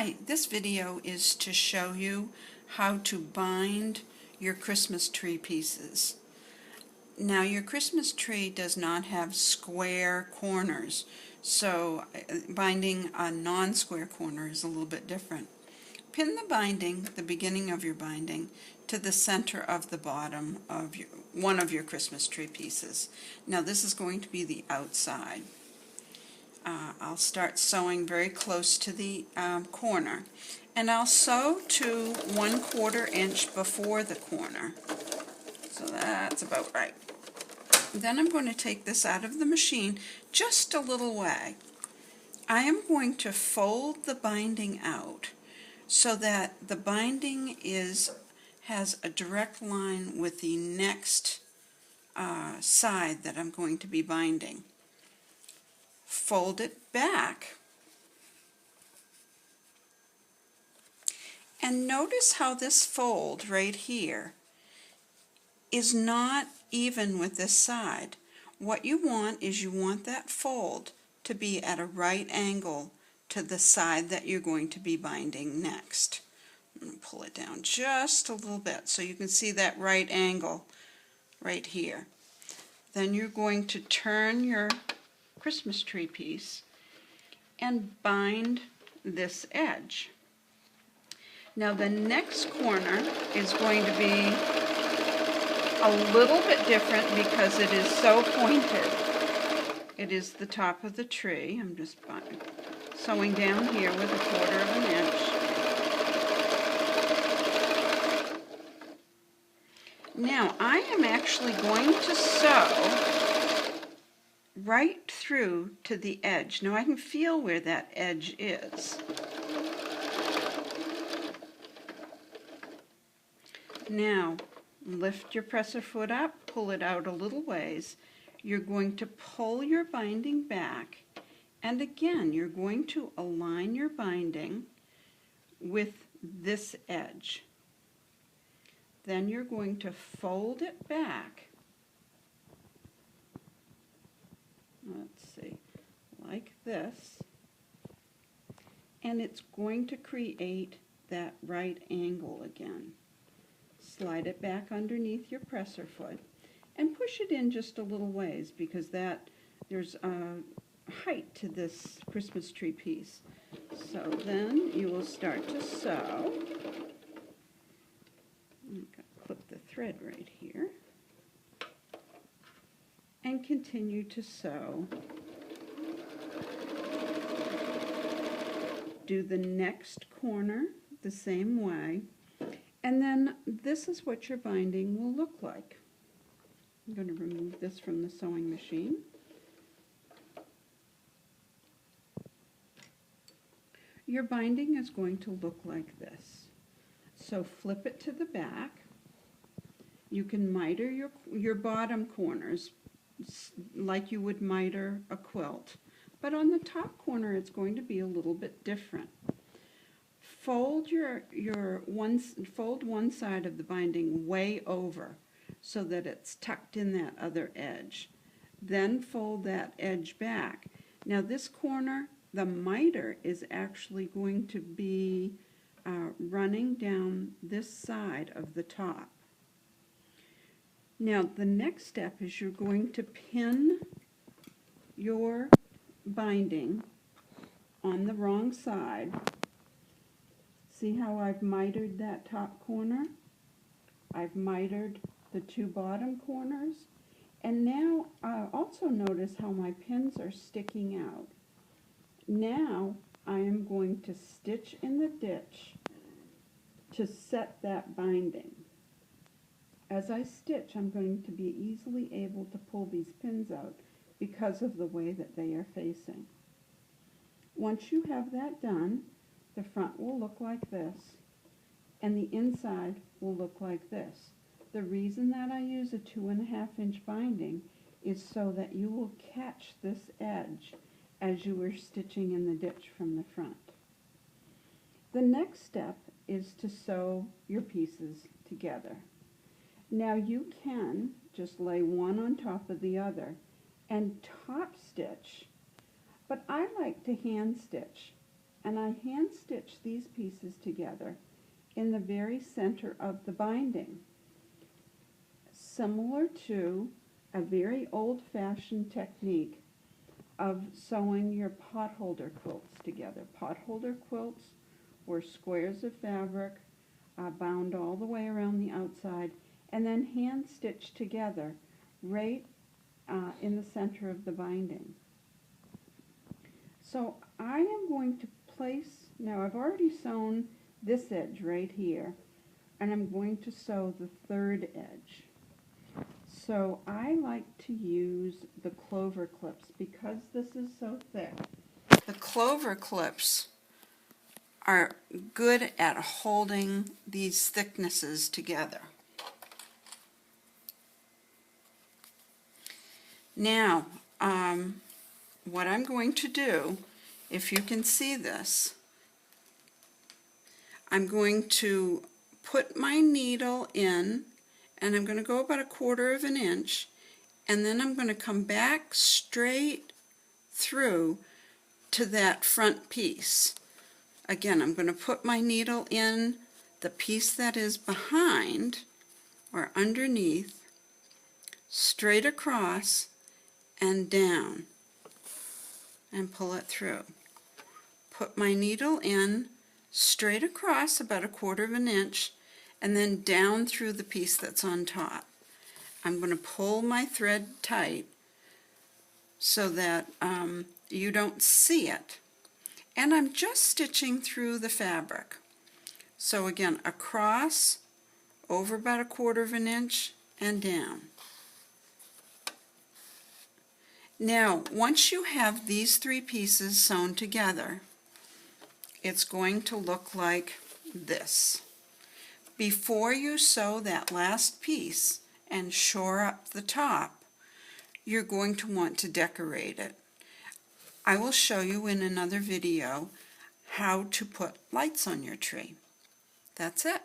Hi, this video is to show you how to bind your Christmas tree pieces. Now your Christmas tree does not have square corners, so binding a non-square corner is a little bit different. Pin the binding, the beginning of your binding, to the center of the bottom of one of your Christmas tree pieces. Now this is going to be the outside. I'll start sewing very close to the corner, and I'll sew to 1/4 inch before the corner, so that's about right. Then I'm going to take this out of the machine just a little way. I am going to fold the binding out so that the binding has a direct line with the next side that I'm going to be binding. Fold it back, and notice how this fold right here is not even with this side. What you want is you want that fold to be at a right angle to the side that you're going to be binding next. I'm going to pull it down just a little bit so you can see that right angle right here. Then you're going to turn your Christmas tree piece and bind this edge. Now the next corner is going to be a little bit different because it is so pointed. It is the top of the tree. I'm just sewing down here with 1/4 inch. Now I am actually going to sew right through to the edge. Now I can feel where that edge is. Now lift your presser foot up, pull it out a little ways. You're going to pull your binding back, and again you're going to align your binding with this edge. Then you're going to fold it back, let's see, like this, and it's going to create that right angle again. Slide it back underneath your presser foot and push it in just a little ways because there's a height to this Christmas tree piece. So then you will start to sew. I'm going to clip the thread right here and continue to sew. Do the next corner the same way, and then this is what your binding will look like. I'm going to remove this from the sewing machine. Your binding is going to look like this. So flip it to the back. You can miter your bottom corners like you would miter a quilt, but on the top corner it's going to be a little bit different. Fold fold one side of the binding way over so that it's tucked in that other edge. Then fold that edge back. Now this corner, the miter is actually going to be running down this side of the top. Now the next step is you're going to pin your binding on the wrong side. See how I've mitered that top corner? I've mitered the 2 bottom corners. And now also notice how my pins are sticking out. Now I am going to stitch in the ditch to set that binding. As I stitch, I'm going to be easily able to pull these pins out because of the way that they are facing. Once you have that done, the front will look like this, and the inside will look like this. The reason that I use a 2.5 inch binding is so that you will catch this edge as you are stitching in the ditch from the front. The next step is to sew your pieces together. Now you can just lay one on top of the other and top stitch, but I like to hand stitch and I hand stitch these pieces together in the very center of the binding, similar to a very old-fashioned technique of sewing your potholder quilts together. Potholder quilts were squares of fabric bound all the way around the outside and then hand stitched together right in the center of the binding. So I am going to place, now I've already sewn this edge right here, and I'm going to sew the third edge. So I like to use the clover clips because this is so thick. The clover clips are good at holding these thicknesses together. Now, what I'm going to do, if you can see this, I'm going to put my needle in, and I'm going to go about 1/4 of an inch, and then I'm going to come back straight through to that front piece. Again, I'm going to put my needle in the piece that is behind or underneath, straight across and down, and pull it through. Put my needle in straight across about 1/4 of an inch, and then down through the piece that's on top. I'm going to pull my thread tight so that you don't see it. And I'm just stitching through the fabric. So again, across, over about 1/4 of an inch, and down. Now, once you have these 3 pieces sewn together, it's going to look like this. Before you sew that last piece and shore up the top, you're going to want to decorate it. I will show you in another video how to put lights on your tree. That's it.